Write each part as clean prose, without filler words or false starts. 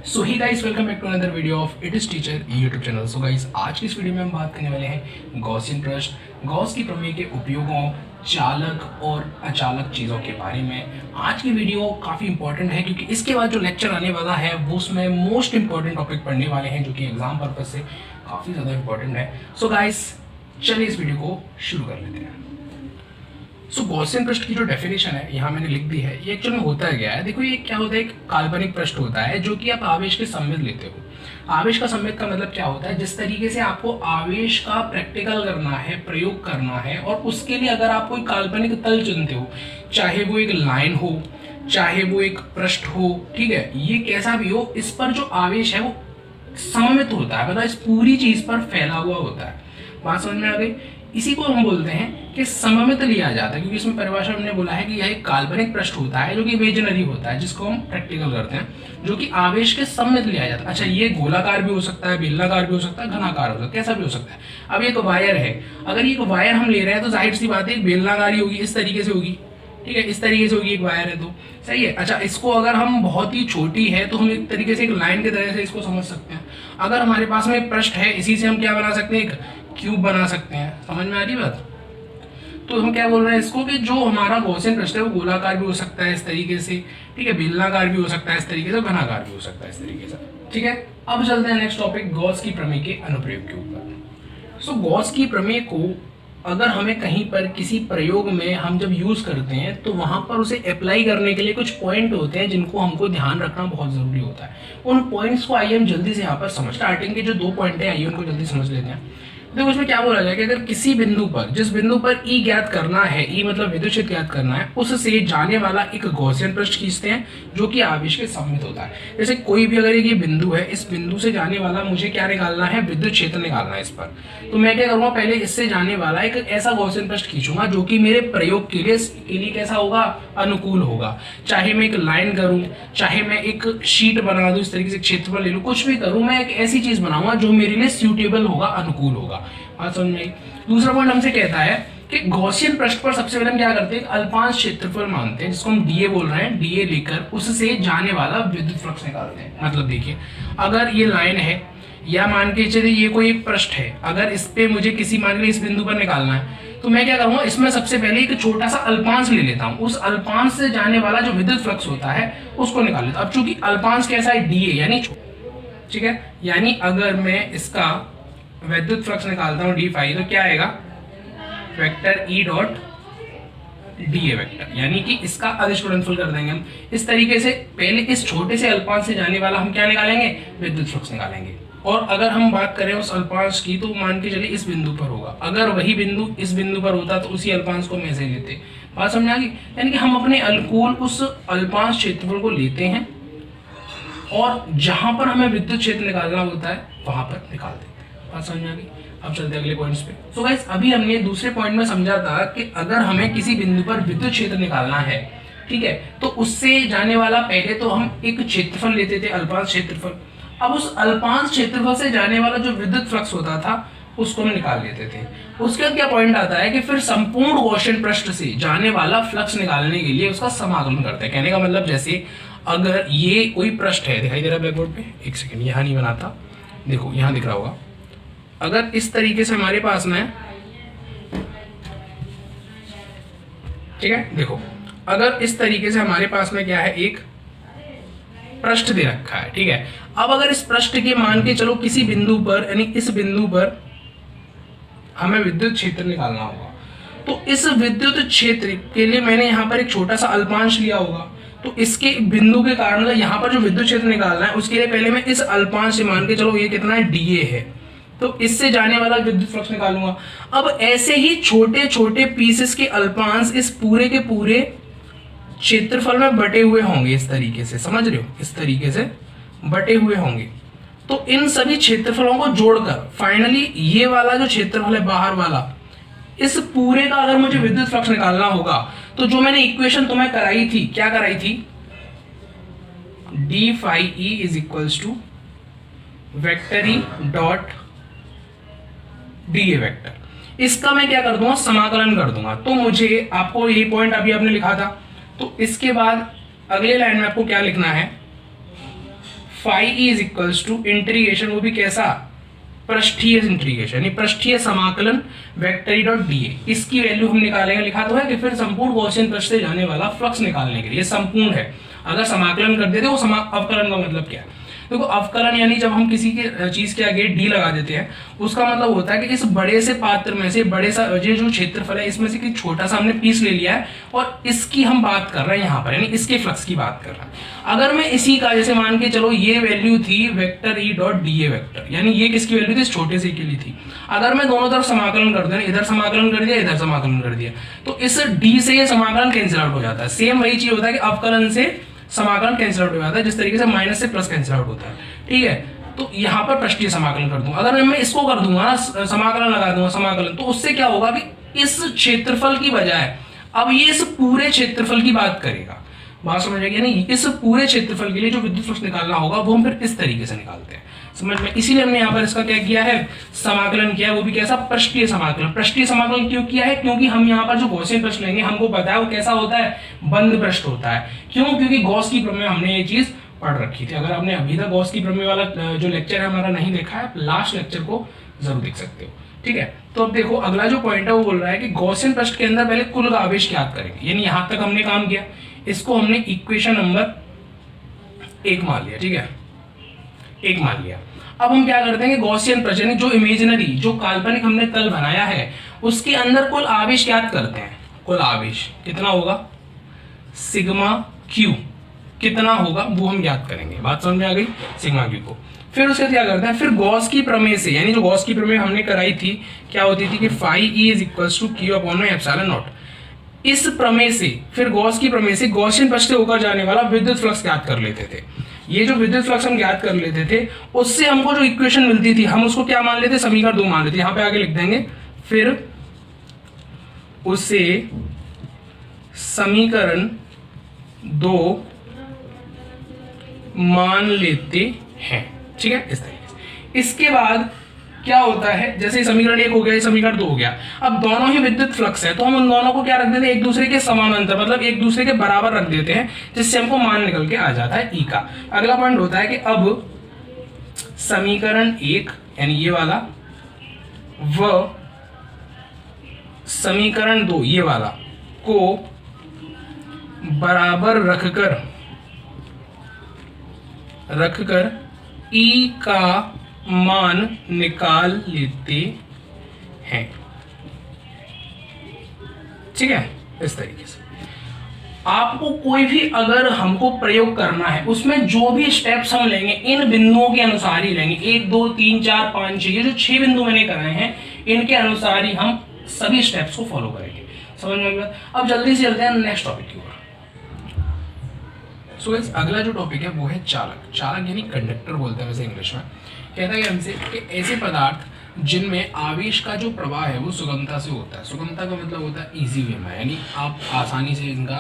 So hi guys, welcome back to another video of it is teacher YouTube channel. So guys, आज की इस video में हम बात करने वाले हैं गॉसियन प्रश्न, गॉस की प्रमेय के उपयोगों, चालक और अचालक चीज़ों के बारे में। आज की वीडियो काफ़ी इंपॉर्टेंट है क्योंकि इसके बाद जो लेक्चर आने वाला है वो उसमें मोस्ट इंपॉर्टेंट टॉपिक पढ़ने वाले हैं जो कि एग्जाम पर्पज से काफ़ी ज़्यादा इंपॉर्टेंट है। सो गाइस, चलिए इस वीडियो को शुरू कर लेते हैं। सो गॉसियन प्रश्न की जो डेफिनेशन है यहाँ मैंने लिख दी है। ये एक्चुअल में होता है क्या है, देखो ये क्या होता है, एक काल्पनिक प्रश्न होता है जो कि आप आवेश के संवेद लेते हो। आवेश का संवेद का मतलब क्या होता है, जिस तरीके से आपको आवेश का प्रैक्टिकल करना है, प्रयोग करना है, और उसके लिए अगर आप कोई काल्पनिक तल चुनते हो, चाहे वो एक लाइन हो, चाहे वो एक पृष्ठ हो, ठीक है, ये कैसा भी हो, इस पर जो आवेश है वो सममित होता है, मतलब इस पूरी चीज पर फैला हुआ होता है। बात समझ में आ गई? इसी को हम बोलते हैं कि सममित लिया जाता है, क्योंकि इसमें परिभाषा हमने बोला है कि यह एक काल्पनिक पृष्ठ होता है जो कि इमेजिनरी होता है, जिसको हम प्रैक्टिकल करते हैं, जो कि आवेश के सममित लिया जाता है। अच्छा, ये गोलाकार भी हो सकता है, बेलनाकार भी हो सकता है, घनाकार हो सकता है, कैसा भी हो सकता है। अब एक वायर है, अगर ये वायर हम ले रहे हैं तो जाहिर सी बात है बेलनाकार ही होगी, इस तरीके से होगी, ठीक है, इस तरीके से होगी, एक वायर है तो सही है। अच्छा, इसको अगर हम बहुत ही छोटी है तो हम एक तरीके से एक लाइन की तरह से इसको समझ सकते हैं। अगर हमारे पास में एक पृष्ठ है, इसी से हम क्या बना सकते हैं, एक क्यूब बना सकते हैं। समझ में आ रही बात? तो हम क्या बोल रहे हैं इसको कि जो हमारा गॉसियन पृष्ठ है वो गोलाकार भी हो सकता है इस तरीके से, ठीक है, बेलनाकार भी हो सकता है इस तरीके से, घनाकार भी हो सकता है इस तरीके से, ठीक है। अब चलते हैं नेक्स्ट टॉपिक, गॉस की प्रमेय के अनुप्रयोग के ऊपर। सो गॉस की प्रमेय को अगर हमें कहीं पर किसी प्रयोग में हम जब यूज करते हैं तो वहां पर उसे अप्लाई करने के लिए कुछ पॉइंट होते हैं जिनको हमको ध्यान रखना बहुत जरूरी होता है। उन पॉइंट्स को आइए हम जल्दी से यहाँ पर समझ, स्टार्टिंग के जो 2 पॉइंट है आइए उनको जल्दी समझ लेते हैं। देखो उसमें क्या बोला जाए कि अगर किसी बिंदु पर, जिस बिंदु पर ई ज्ञात करना है, ई मतलब विद्युत क्षेत्र ज्ञात करना है, उससे जाने वाला एक गॉसियन पृष्ठ खींचते हैं जो कि आवेश के सममित होता है। जैसे कोई भी अगर ये बिंदु है, इस बिंदु से जाने वाला मुझे क्या निकालना है, विद्युत क्षेत्र निकालना है इस पर, तो मैं क्या करूंगा, पहले इससे जाने वाला एक ऐसा गॉसियन पृष्ठ खींचूंगा जो कि मेरे प्रयोग के लिए कैसा होगा, अनुकूल होगा। चाहे मैं एक लाइन करूं, चाहे मैं एक शीट बना दूं, इस तरीके से क्षेत्रफल ले लूं, कुछ भी करूं, मैं एक ऐसी चीज बनाऊंगा जो मेरे लिए सूटेबल होगा, अनुकूल होगा। बात समझ में? दूसरा पॉइंट हमसे कहता है कि गॉसियन पृष्ठ पर सबसे पहले हम क्या करते हैं, अल्पांश क्षेत्रफल मानते हैं, जिसको हम डीए बोल रहे हैं, डीए लेकर उससे जाने वाला विद्युत फ्लक्स निकालते हैं। मतलब देखिए, अगर ये लाइन है या मान के चलिए ये कोई एक पृष्ठ है, अगर इस पे मुझे किसी मान लीजिए इस बिंदु पर निकालना है तो मैं क्या करूंगा, इसमें सबसे पहले एक छोटा सा अल्पांश ले लेता हूं, उस अल्पांश से जाने वाला जो विद्युत फ्लक्स होता है उसको निकाल लेता हूं। अब चूंकि अल्पांश कैसा है, डीए यानी, ठीक है, यानी अगर मैं इसका विद्युत फ्लक्स निकालता हूं डी फाई, तो क्या आएगा, vector E dot d A vector, यानी कि इसका अदिश गुणनफल कर देंगे हम। इस तरीके से पहले इस छोटे से अल्पांश से जाने वाला हम क्या निकालेंगे, विद्युत फ्लक्स निकालेंगे। और अगर हम बात करें उस अल्पांश की तो मान के चलिए इस बिंदु पर होगा, अगर वही बिंदु इस बिंदु पर होता तो उसी अल्पांश को हम ऐसे लेते। बात समझ आ गई? यानी कि हम अपने अनुकूल उस अल्पांश क्षेत्रफल को लेते हैं और जहां पर हमें विद्युत क्षेत्र निकालना होता है वहां पर निकाल देते हैं। बात समझ में आ गई? अब चलते हैं अगले पॉइंट्स पे। सो गाइस, अभी हमने दूसरे पॉइंट में समझा था कि अगर हमें किसी बिंदु पर विद्युत क्षेत्र निकालना है, ठीक है, तो उससे जाने वाला पहले तो हम एक क्षेत्रफल लेते थे, अल्पांश क्षेत्रफल। अब उस अल्पांश क्षेत्रफल से जाने वाला जो विद्युत फ्लक्स होता था उसको हम निकाल लेते थे। उसके बाद क्या पॉइंट आता है कि फिर संपूर्ण गॉसियन पृष्ठ से जाने वाला फ्लक्स निकालने के लिए उसका समाकलन करते हैं। कहने का मतलब जैसे अगर ये कोई पृष्ठ है, दिखाई दे रहा है ब्लैक बोर्ड पे, एक सेकंड, यहाँ नहीं बनाता, देखो यहाँ दिख रहा होगा, अगर इस तरीके से हमारे पास में, ठीक है, देखो अगर इस तरीके से हमारे पास में क्या है, एक पृष्ठ दे रखा है, ठीक है। अब अगर इस पृष्ठ के मान के चलो किसी बिंदु पर, यानी इस बिंदु पर हमें विद्युत क्षेत्र निकालना होगा, तो इस विद्युत क्षेत्र के लिए मैंने यहाँ पर एक छोटा सा अल्पांश लिया होगा, तो इसके बिंदु के कारण यहाँ पर जो विद्युत क्षेत्र निकालना है उसके लिए पहले मैं इस अल्पांश से मान के चलो ये कितना है, डीए है, तो इससे जाने वाला विद्युत फ्लक्स निकालूंगा। अब ऐसे ही छोटे छोटे पीसेस के अल्पांश इस पूरे के पूरे क्षेत्रफल में बटे हुए होंगे, इस तरीके से, समझ रहे हो, इस तरीके से बटे हुए होंगे। तो इन सभी क्षेत्रफलों को जोड़कर फाइनली ये वाला जो क्षेत्रफल है बाहर वाला, इस पूरे का अगर मुझे विद्युत फ्लक्स निकालना होगा तो जो मैंने इक्वेशन तुम्हें कराई थी, क्या कराई थी, d phi E is equals to vector E dot d A vector, इसका मैं क्या कर दूंगा, समाकलन कर दूंगा। तो मुझे आपको यही पॉइंट अभी आपने लिखा था, तो इसके बाद अगले लाइन में आपको क्या लिखना है, phi E is equals to integration, वो भी कैसा, पृष्ठीय इंटीग्रेशन यानी पृष्ठीय समाकलन vector E dot d A, इसकी वैल्यू हम निकालेंगे। लिखा तो है कि फिर संपूर्ण गॉसियन पृष्ठ से जाने वाला फ्लक्स निकालने के लिए संपूर्ण है, अगर समाकलन कर देते वो अवकलन का मतलब क्या है। देखो अवकलन यानी जब हम किसी के चीज के आगे डी लगा देते हैं, उसका मतलब होता है कि इस बड़े से पात्र में से बड़े सा ये जो क्षेत्रफल है इसमें से कि छोटा सा हमने पीस ले लिया है और इसकी हम बात कर रहे हैं यहाँ पर, यानी इसके फ्लक्स की बात कर रहे हैं। अगर मैं इसी का जैसे मान के चलो ये वैल्यू थी वेक्टर ई डॉट डी ए वेक्टर, यानी ये किसकी वैल्यू थी, इस छोटे से के लिए थी। अगर मैं दोनों तरफ समाकलन कर दूं, इधर समाकलन कर दिया इधर समाकलन कर दिया, तो इस डी से ये समाकलन कैंसिल आउट हो जाता है। सेम वही चीज होता है कि अवकलन से समाकलन कैंसिल आउट हो जाता है, जिस तरीके से माइनस से प्लस कैंसिल आउट होता है, ठीक है। तो यहाँ पर पृष्ठीय समाकलन कर दूंगा, अगर मैं इसको कर दूंगा ना समाकलन लगा दूंगा समाकलन, तो उससे क्या होगा कि इस क्षेत्रफल की बजाय अब ये इस पूरे क्षेत्रफल की बात करेगा। बात समझ आएगी नहीं, इस पूरे क्षेत्रफल के लिए जो विद्युत फ्लक्स निकालना होगा वो हम फिर इस तरीके से निकालते हैं, समझ में। इसीलिए हमने यहाँ पर इसका क्या किया है, समाकलन किया है, वो भी कैसा, पृष्ठीय समाकलन। पृष्ठीय समाकलन क्यों किया है, क्योंकि हम यहाँ पर जो गॉसियन पृष्ठ लेंगे हमको पता है वो कैसा होता है, बंद पृष्ठ होता है। क्यों, क्योंकि गॉस की प्रमेय हमने ये चीज पढ़ रखी थी। अगर आपने अभी तक गॉस की प्रमेय वाला जो लेक्चर है हमारा नहीं देखा है, लास्ट लेक्चर को जरूर देख सकते हो, ठीक है। तो अब देखो अगला जो पॉइंट है वो बोल रहा है कि गॉसियन पृष्ठ के अंदर पहले कुल आवेश ज्ञात करेंगे, यानी यहां तक हमने काम किया, इसको हमने इक्वेशन नंबर 1 मान लिया, ठीक है, 1 मान लिया। अब हम क्या करते हैं कि गॉसियन पृष्ठ यानी जो इमेजिनरी जो काल्पनिक हमने कल बनाया है उसके अंदर कुल आवेश ज्ञात करते हैं। कुल आवेश कितना होगा, सिग्मा क्यू कितना होगा वो हम ज्ञात करेंगे। बात समझ में आ गई, सिग्मा क्यू को। फिर उसके क्या करते हैं, फिर गॉस की प्रमेय से, यानी जो गॉस की प्रमेय हमने कराई थी क्या होती थी कि phi E is equals to q upon epsilon naught, इस प्रमेय से फिर गॉस की प्रमेय से गॉसियन पृष्ठ से होकर जाने वाला विद्युत फ्लक्स ज्ञात कर लेते थे। ये जो विद्युत फ्लक्स हम ज्ञात कर लेते थे उससे हमको जो इक्वेशन मिलती थी हम उसको क्या मान लेते, समीकरण 2 मान लेते, यहाँ पे आगे लिख देंगे। फिर उसे समीकरण 2 मान लेते हैं, ठीक है, इस तरीके से। इसके बाद क्या होता है, जैसे समीकरण 1 हो गया, समीकरण 2 हो गया, अब दोनों ही विद्युत फ्लक्स है तो हम उन दोनों को क्या रख देते हैं, एक दूसरे के समानांतर, मतलब एक दूसरे के बराबर रख देते हैं, जिससे हमको मान निकल के आ जाता है ई का। अगला पॉइंट होता है कि अब समीकरण 1 यानी ये वाला व समीकरण 2 ये वाला को बराबर रखकर ई का मान निकाल लेते हैं, ठीक है, इस तरीके से। आपको कोई भी अगर हमको प्रयोग करना है उसमें जो भी स्टेप्स हम लेंगे इन बिंदुओं के अनुसार ही लेंगे, 1 2 3 4 5 6, ये जो 6 बिंदु मैंने कराए हैं इनके अनुसार ही हम सभी स्टेप्स को फॉलो करेंगे, समझ में आ गया। अब जल्दी से चलते हैं नेक्स्ट टॉपिक की ओर। सो गाइस अगला जो टॉपिक है वो है चालक। चालक यानी कंडक्टर बोलते हैं वैसे इंग्लिश में। कहता है हमसे कि ऐसे पदार्थ जिनमें आवेश का जो प्रवाह है वो सुगमता से होता है। सुगमता का मतलब होता है इजी वे में, यानी आप आसानी से इनका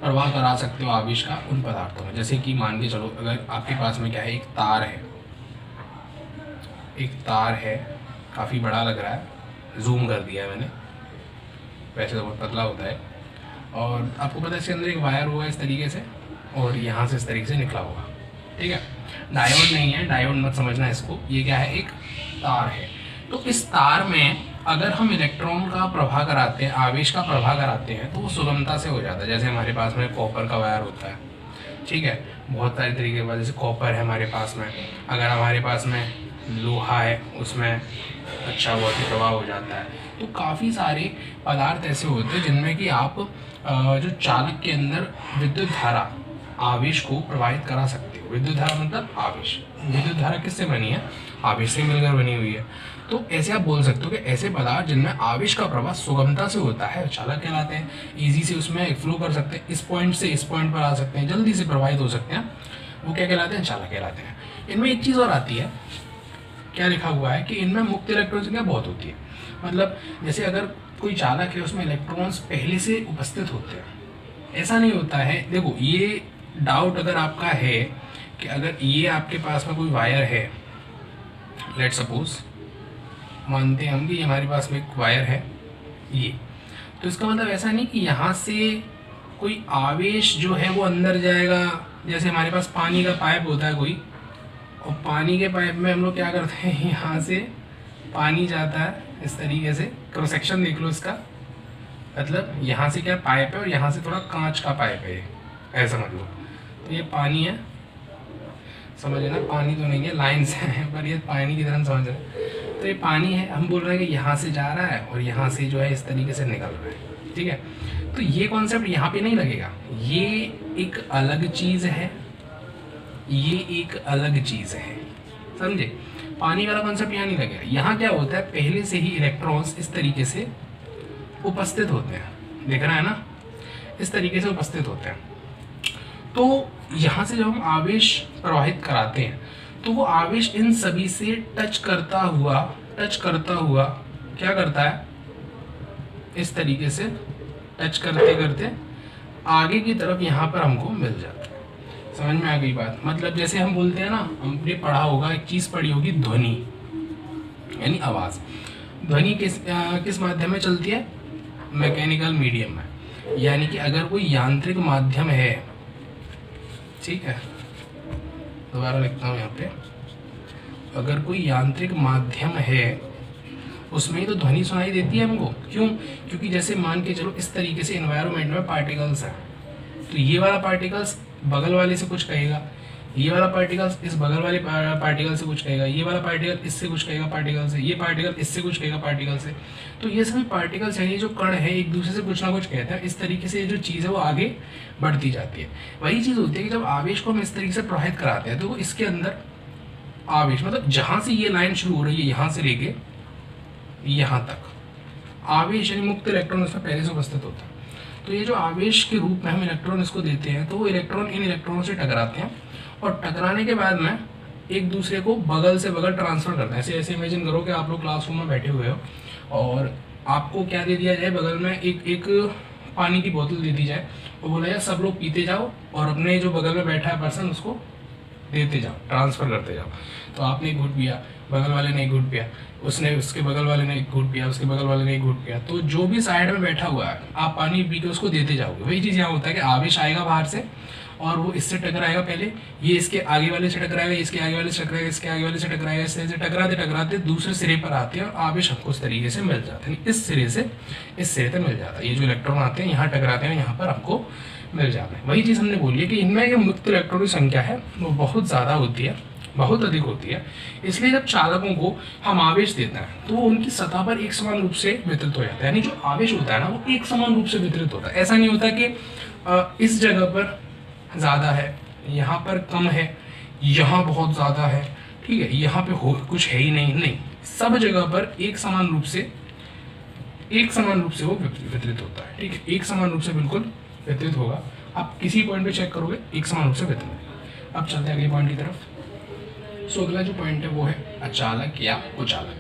प्रवाह करा सकते हो आवेश का उन पदार्थों में। जैसे कि मान के चलो अगर आपके पास में क्या है, एक तार है, काफ़ी बड़ा लग रहा है, जूम कर दिया है मैंने, वैसे तो बहुत पतला होता है, और आपको पता है इसके अंदर एक वायर होगा इस तरीके से और यहाँ से इस तरीके से निकला होगा, ठीक है। डायोड नहीं है, डायोड मत समझना इसको, ये क्या है, एक तार है। तो इस तार में अगर हम इलेक्ट्रॉन का प्रवाह कराते हैं, आवेश का प्रवाह कराते हैं, तो वो सुगमता से हो जाता है। जैसे हमारे पास में कॉपर का वायर होता है, ठीक है, बहुत सारे तरीके के बाद, जैसे कॉपर है हमारे पास में, अगर हमारे पास में लोहा है उसमें अच्छा बहुत ही प्रवाह हो जाता है। तो काफ़ी सारे पदार्थ ऐसे होते हैं जिनमें कि आप जो चालक के अंदर विद्युत धारा आवेश को प्रवाहित करा सकते हो। विद्युत धारा मतलब आवेश, विद्युत धारा किससे बनी है, आवेश से मिलकर बनी हुई है। तो ऐसे आप बोल सकते हो कि ऐसे पदार्थ जिनमें आवेश का प्रवाह सुगमता से होता है चालक कहलाते हैं। इजी से उसमें फ्लो कर सकते हैं, इस पॉइंट से इस पॉइंट पर आ सकते हैं, जल्दी से प्रवाहित हो सकते हैं, वो क्या कहलाते हैं, चालक कहलाते हैं। इनमें एक चीज़ और आती है, क्या लिखा हुआ है कि इनमें मुक्त इलेक्ट्रॉन संख्या बहुत होती है। मतलब जैसे अगर कोई चालक है उसमें इलेक्ट्रॉन्स पहले से उपस्थित होते हैं, ऐसा नहीं होता है। देखो ये डाउट अगर आपका है कि अगर ये आपके पास में कोई वायर है, लेट सपोज मानते हैं हम कि हमारे पास में एक वायर है ये, तो इसका मतलब ऐसा नहीं कि यहाँ से कोई आवेश जो है वो अंदर जाएगा। जैसे हमारे पास पानी का पाइप होता है कोई, और पानी के पाइप में हम लोग क्या करते हैं, यहाँ से पानी जाता है इस तरीके से, क्रॉस सेक्शन देख लो इसका, मतलब यहाँ से क्या पाइप है और यहाँ से थोड़ा कांच का पाइप है, ऐसा समझ लो। तो ये पानी है, समझ लेना, पानी तो नहीं है, लाइन्स हैं पर ये पानी की तरह समझ रहे हैं। तो ये पानी है, हम बोल रहे हैं कि यहाँ से जा रहा है और यहाँ से जो है इस तरीके से निकल रहा है, ठीक है। तो ये कॉन्सेप्ट यहाँ पे नहीं लगेगा, ये एक अलग चीज़ है, ये एक अलग चीज़ है, समझे। पानी वाला कॉन्सेप्ट यहाँ नहीं लगेगा। यहाँ क्या होता है, पहले से ही इलेक्ट्रॉन्स इस तरीके से उपस्थित होते हैं, देख रहा है ना, इस तरीके से उपस्थित होते हैं। तो यहाँ से जब हम आवेश प्रवाहित कराते हैं तो वो आवेश इन सभी से टच करता हुआ क्या करता है, इस तरीके से टच करते करते आगे की तरफ यहाँ पर हमको मिल जाता है। समझ में आ गई बात। मतलब जैसे हम बोलते हैं ना, हमने पढ़ा होगा, एक चीज़ पढ़ी होगी, ध्वनि यानी आवाज़। ध्वनि किस माध्यम में चलती है, मैकेनिकल मीडियम में। यानी कि अगर कोई यांत्रिक माध्यम है, ठीक है, दोबारा लिखता हूँ यहाँ पे, अगर कोई यांत्रिक माध्यम है उसमें ही तो ध्वनि सुनाई देती है हमको। क्यों? क्योंकि जैसे मान के चलो इस तरीके से एनवायरनमेंट में पार्टिकल्स हैं, तो ये वाला पार्टिकल्स बगल वाले से कुछ कहेगा, ये वाला पार्टिकल्स इस बगल वाले पार्टिकल से कुछ कहेगा, ये वाला पार्टिकल इससे कुछ कहेगा पार्टिकल से, ये पार्टिकल इससे कुछ कहेगा पार्टिकल से। तो ये सभी पार्टिकल्स हैं, ये जो कण है एक दूसरे से कुछ ना कुछ कहते हैं। इस तरीके से ये जो चीज़ है वो आगे बढ़ती जाती है। वही चीज़ होती है कि जब आवेश को हम इस तरीके से प्रवाहित कराते हैं तो इसके अंदर आवेश, मतलब जहाँ से ये लाइन शुरू हो रही है यहाँ से लेके यहाँ तक आवेश यानी मुक्त इलेक्ट्रॉन इसमें पहले से उपस्थित होता है। तो ये जो आवेश के रूप में हम इलेक्ट्रॉन इसको देते हैं तो वो इलेक्ट्रॉन इन इलेक्ट्रॉनों से टकराते हैं और टकराने के बाद में एक दूसरे को बगल से बगल ट्रांसफ़र करते हैं। ऐसे इमेजिन करो कि आप लोग क्लासरूम में बैठे हुए हो और आपको क्या दे दिया जाए, बगल में एक पानी की बोतल दे दी जाए और बोला जाए सब लोग पीते जाओ और अपने जो बगल में बैठा है पर्सन उसको देते जाओ, ट्रांसफ़र करते जाओ। तो आपने एक घूंट पिया, बगल वाले ने एक घूंट पिया, उसने उसके बगल वाले ने एक घूंट पिया, उसके बगल वाले ने एक घूंट पिया। तो जो भी साइड में बैठा हुआ है आप पानी पी के उसको देते जाओगे। वही चीज़ यहाँ होता है कि आवेश आएगा बाहर से और वो इससे टकराएगा, पहले ये इसके आगे वाले से टकराएगा, इसके आगे वाले से टकराएगा, इसके आगे वाले से टकराएगा, इस तरह से टकराते टकराते दूसरे सिरे पर आते हैं और आवेश हमको उस तरीके से मिल जाते हैं। इस सिरे से इस सिरे तक मिल जाता है। ये जो इलेक्ट्रॉन आते हैं यहाँ टकराते हैं, यहाँ पर हमको मिल जाता है। वही चीज़ हमने बोली है कि इनमें जो मुक्त इलेक्ट्रॉन की संख्या है वो बहुत ज़्यादा होती है, बहुत अधिक होती है। इसलिए जब चालकों को हम आवेश देते हैं तो वो उनकी सतह पर एक समान रूप से वितरित हो जाता है। यानी जो आवेश होता है ना वो एक समान रूप से वितरित होता है। ऐसा नहीं होता कि इस जगह पर ज़्यादा है, यहाँ पर कम है, यहाँ बहुत ज़्यादा है, ठीक है, यहाँ पे कुछ है ही नहीं, सब जगह पर एक समान रूप से वो वितरित होता है। ठीक है, एक समान रूप से बिल्कुल वितरित होगा। आप किसी पॉइंट पे चेक करोगे एक समान रूप से वितरित। अब चलते हैं अगले पॉइंट की तरफ। सो अगला जो पॉइंट है वो है अचालक या कुचालक।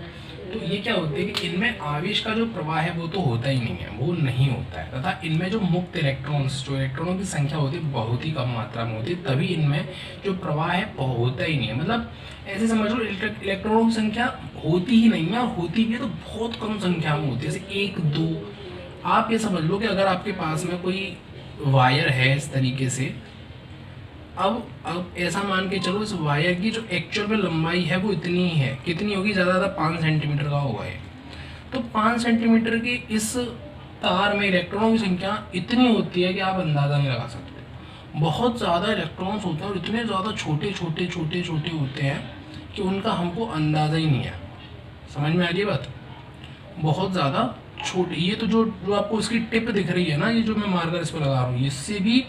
तो ये क्या होते हैं कि इनमें आवेश का जो प्रवाह है वो तो होता ही नहीं है, वो नहीं होता है, तथा इनमें जो मुक्त इलेक्ट्रॉन्स, जो इलेक्ट्रॉनों की संख्या होती है बहुत ही कम मात्रा में होती है, तभी इनमें जो प्रवाह है वो होता ही नहीं है। मतलब ऐसे समझ लो इलेक्ट्रॉनों की संख्या होती ही नहीं है, और होती भी है तो बहुत कम संख्या में होती है, जैसे 1 2। आप ये समझ लो कि अगर आपके पास में कोई वायर है इस तरीके से, अब ऐसा मान के चलो इस वायर की जो एक्चुअल में लंबाई है वो इतनी ही है, कितनी होगी, ज़्यादा 5 सेंटीमीटर का होगा ये। तो 5 सेंटीमीटर की इस तार में इलेक्ट्रॉनों की संख्या इतनी होती है कि आप अंदाज़ा नहीं लगा सकते। बहुत ज़्यादा इलेक्ट्रॉन्स होते हैं और इतने ज़्यादा छोटे छोटे होते हैं कि उनका हमको अंदाज़ा ही नहीं है। समझ में आ रही है बात? बहुत ज़्यादा छोटे। ये तो जो आपको इसकी टिप दिख रही है ना, ये जो मैं मार्कर इस पर लगा रहा हूँ, इससे भी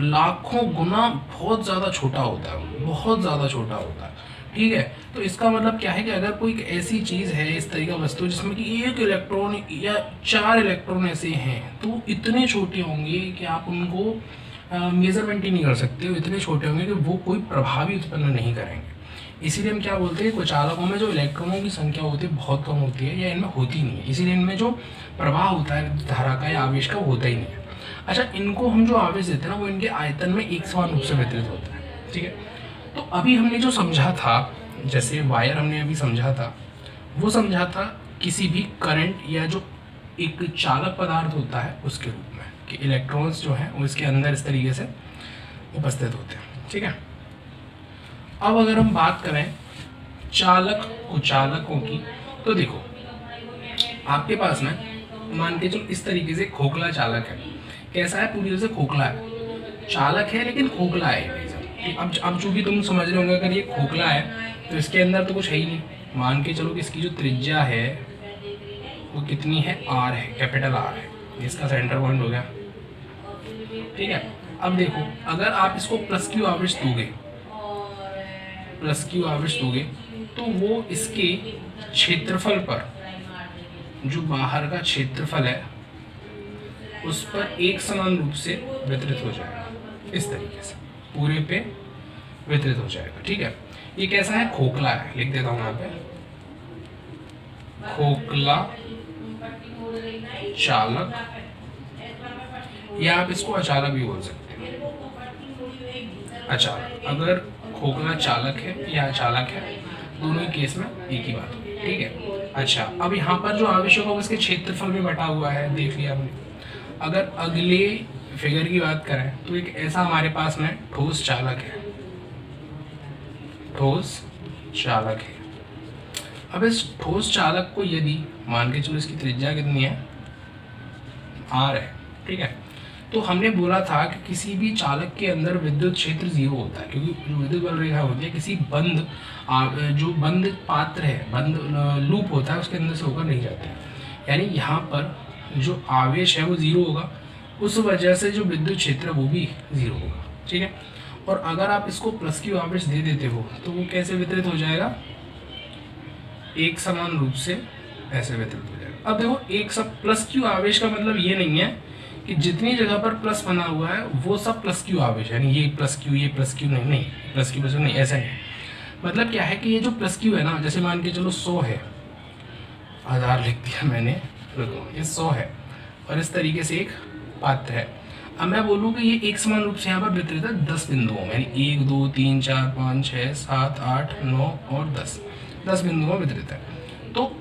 लाखों गुना बहुत ज़्यादा छोटा होता है, बहुत ज़्यादा छोटा होता है। ठीक है, तो इसका मतलब क्या है कि अगर कोई ऐसी चीज़ है, इस तरीके का वस्तु जिसमें कि 1 इलेक्ट्रॉन या 4 इलेक्ट्रॉन ऐसे हैं, तो इतने छोटे होंगे कि आप उनको मेजरमेंट ही नहीं कर सकते। इतने छोटे होंगे कि वो कोई प्रभाव भी उत्पन्न नहीं करेंगे। इसीलिए हम क्या बोलते हैं, कुचालकों में जो इलेक्ट्रॉनों की संख्या होती है बहुत कम होती है या इनमें होती नहीं है। इसीलिए इनमें जो प्रवाह होता है धारा का या आवेश का होता ही नहीं है। अच्छा, इनको हम जो आवेश देते हैं ना वो इनके आयतन में एक समान रूप से वितरित होता है। ठीक है, तो अभी हमने जो समझा था, जैसे वायर हमने अभी समझा था, वो समझा था किसी भी करंट या जो एक चालक पदार्थ होता है उसके रूप में, कि इलेक्ट्रॉन्स जो हैं वो इसके अंदर इस तरीके से उपस्थित होते हैं। ठीक है, अब अगर हम बात करें चालक कुचालकों की, तो देखो आपके पास में मान के चलो इस तरीके से खोखला चालक है। कैसा है? पूरी तरह से खोखला है, चालक है लेकिन खोखला है भाई साहब। अब चूंकि तुम समझ रहे होंगे अगर ये खोखला है तो इसके अंदर तो कुछ है ही नहीं। मान के चलो कि इसकी जो त्रिज्या है वो कितनी है? आर है, कैपिटल आर है, इसका सेंटर पॉइंट हो गया। ठीक है, अब देखो अगर आप इसको प्लस क्यू आवेश दोगे, प्लस क्यू आवेश दोगे तो वो इसके क्षेत्रफल पर, जो बाहर का क्षेत्रफल है उस पर एक समान रूप से वितरित हो जाएगा। इस तरीके से पूरे पे वितरित हो जाएगा। ठीक है, ये कैसा है? खोखला है। लिख देता हूँ यहाँ पे, खोखला चालक, या आप इसको अचालक भी बोल सकते हैं। अचालक, अगर खोखला चालक है या अचालक है, दोनों ही केस में एक ही बात होगी। ठीक है, अच्छा अब यहाँ पर जो आवेश होगा वो इसके क्षेत्रफल में बटा हुआ है, देख लिया हमने। अगर अगले फिगर की बात करें तो एक ऐसा हमारे पास में ठोस चालक है, ठोस चालक है। अब इस ठोस चालक को यदि मान के चलो इसकी त्रिज्या कितनी है? आर है। ठीक है, तो हमने बोला था कि किसी भी चालक के अंदर विद्युत क्षेत्र 0 होता है, क्योंकि जो विद्युत बल रेखा होती है किसी बंद जो बंद पात्र है, बंद लूप होता है उसके अंदर से होकर नहीं जाते। यानी यहाँ पर जो आवेश है वो 0 होगा, उस वजह से जो विद्युत क्षेत्र है वो भी 0 होगा। ठीक है, और अगर आप इसको प्लस क्यू आवेश दे देते हो तो वो कैसे वितरित हो जाएगा? एक समान रूप से ऐसे वितरित हो जाएगा। अब देखो एक सब प्लस क्यू आवेश का मतलब ये नहीं है कि जितनी जगह पर प्लस बना हुआ है वो सब प्लस क्यू आवेश, यानी ये प्लस क्यू नहीं, प्लस क्यू नहीं, ऐसा नहीं। मतलब क्या है कि ये जो प्लस क्यू है ना, जैसे मान के चलो 100 है, 1000 लिख दिया मैंने, ये 100 है और इस तरीके से एक पात्र है। अब मैं बोलूँ कि ये एक समान रूप से यहाँ पर वितरित है 10 बिंदुओं में, यानी 1 2 3 4 5 6 7 8 9 और 10 बिंदुओं में वितरित है। तो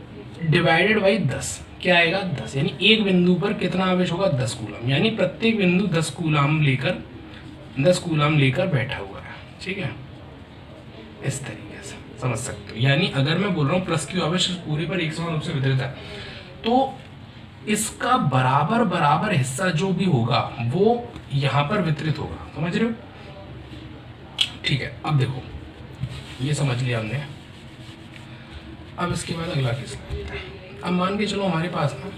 डिवाइडेड बाई 10 क्या आएगा? 10, यानी एक बिंदु पर कितना आवेश होगा? 10 कूलम, यानी प्रत्येक बिंदु 10 कूलम लेकर बैठा हुआ है। ठीक है, इस तरीके से समझ सकते हो। यानी अगर मैं बोल रहा हूँ प्लस क्यू आवेश पूरे पर एक समान रूप से वितरित है, तो इसका बराबर हिस्सा जो भी होगा वो यहाँ पर वितरित होगा। समझ रहे हो? ठीक है, अब देखो ये समझ लिया हमने। अब इसके बाद अगला केस करते हैं। अब मान के चलो हमारे पास ना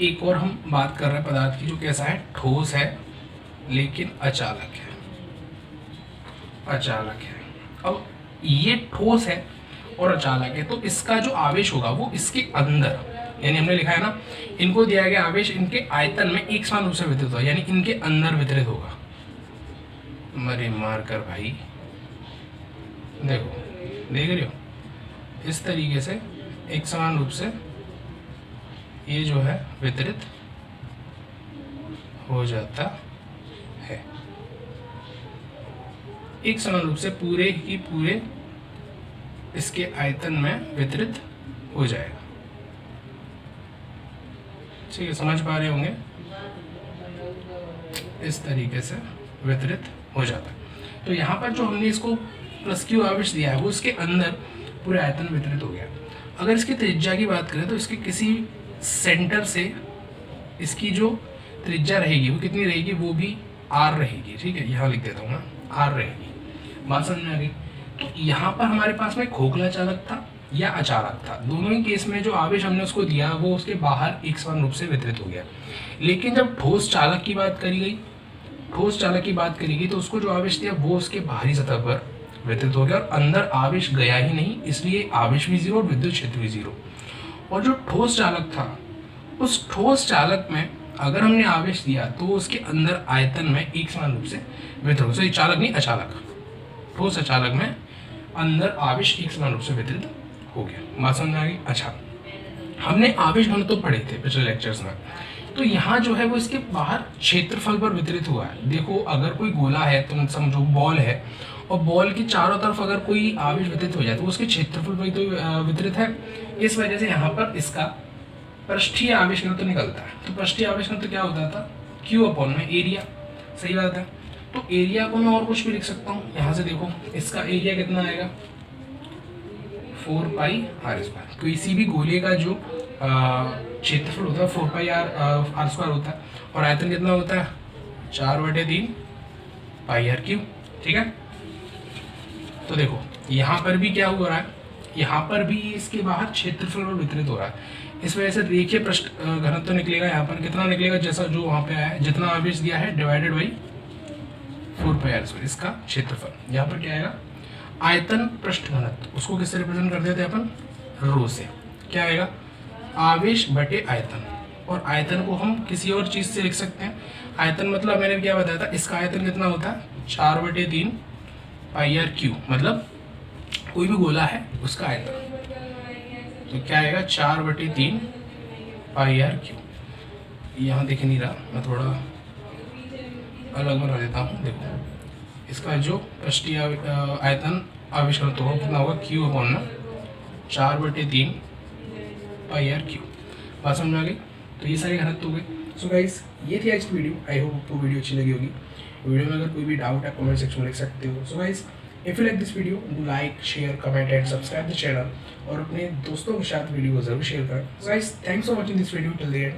एक और हम बात कर रहे हैं पदार्थ की, जो कैसा है? ठोस है लेकिन अचालक है, अचालक है। अब ये ठोस है और अचालक है, तो इसका जो आवेश होगा वो इसके अंदर, यानी हमने लिखा है ना, इनको दिया गया आवेश इनके आयतन में एक समान रूप से वितरित होगा, यानी इनके अंदर वितरित होगा। मरे मार कर भाई, देखो देख रहे हो, इस तरीके से एक समान रूप से ये जो है वितरित हो जाता है, एक समान रूप से पूरे की पूरे इसके आयतन में वितरित हो जाएगा। ठीक है, समझ पा रहे होंगे? इस तरीके से वितरित हो जाता है। तो यहाँ पर जो हमने इसको प्लस क्यू आवेश दिया है वो इसके अंदर पूरे आयतन में वितरित हो गया। अगर इसकी त्रिज्या की बात करें तो इसके किसी सेंटर से इसकी जो त्रिज्या रहेगी वो कितनी रहेगी? वो भी आर रहेगी। ठीक है, यहाँ लिख देता हूँ ना, आर रहेगी। बात समझ में आ गई? तो यहाँ पर हमारे पास में खोखला चालक था या अचालक था, दोनों ही केस में जो आवेश हमने उसको दिया वो उसके बाहर एक समान रूप से वितरित हो गया। लेकिन जब ठोस चालक की बात करी गई तो उसको जो आवेश दिया वो उसके बाहरी सतह पर वितरित हो गया और अंदर आवेश गया ही नहीं, इसलिए आवेश भी 0 और विद्युत क्षेत्र भी 0। और जो ठोस चालक था, उस ठोस चालक में अगर हमने आवेश दिया तो उसके अंदर आयतन में एक समान रूप से वितरित हो, सॉरी चालक नहीं अचालक, ठोस अचालक में अंदर आवेश एक समान रूप से वितरित हो गया। बात समझ में आ गई? अच्छा, हमने आवेश घनत्व तो पढ़े थे पिछले लेक्चर्स में, तो यहाँ जो है वो इसके बाहर क्षेत्रफल पर वितरित हुआ है। देखो अगर कोई गोला है, तुम समझो बॉल है, और बॉल की चारों तरफ अगर कोई आवेश वितरित हो जाए तो उसके क्षेत्रफल पर तो वितरित है। इस वजह से यहाँ पर इसका पृष्ठीय आवेश घनत्व तो निकलता है। तो पृष्ठीय आवेश घनत्व तो क्या होता था? Q अपॉन में एरिया। सही बात है। तो एरिया को मैं और कुछ भी लिख सकता हूँ। यहाँ से देखो इसका एरिया कितना आएगा 4 पाई आर स्क्वायर। किसी भी गोले का जो क्षेत्रफल होता है 4 पाई आर स्क्वायर होता है, और आयतन कितना होता है 4/3 पाई आर क्यूब। ठीक है, तो देखो यहाँ पर भी क्या हो रहा है, यहाँ पर भी इसके बाहर क्षेत्रफल में वितरित हो रहा है। इस वजह से रेखीय पृष्ठ घनत्व निकलेगा। यहाँ पर कितना निकलेगा, जैसा जो वहाँ पे आया है, जितना आवेश दिया है divided by 4 pi r square, इसका क्षेत्रफल। यहाँ पर क्या आएगा आयतन पृष्ठ घनत्व, उसको किससे रिप्रेजेंट कर देते हैं अपन, रो से। क्या आएगा आवेश बटे आयतन, और आयतन को हम किसी और चीज़ से लिख सकते हैं। आयतन मतलब मैंने क्या बताया था, इसका आयतन कितना होता है 4/3 पाई आर क्यूब, मतलब कोई भी गोला है उसका आयतन। तो क्या आएगा 4/3 पाई आर क्यूब। यहाँ दिख नहीं रहा, मैं थोड़ा अलग बना देता हूँ। देखो इसका जो पृष्ठीय आयतन आवेश घनत्व होगा कितना होगा, q upon 4/3 pi r cube. बात समझ में आ गई। तो ये सारे घनत्व हो गए। सो गाइस ये थी आज की वीडियो। आई होप आपको वीडियो अच्छी लगी होगी। वीडियो में अगर कोई भी डाउट है कमेंट सेक्शन में लिख सकते हो। So guys if you like this video do like share comment and subscribe the channel, और अपने दोस्तों के साथ वीडियो को जरूर शेयर करें। So guys thanks for watching this video till the end.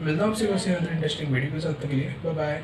मिलता हूँ आपसे इंटरेस्टिंग वीडियो के साथ, तक के लिए बाय बाय।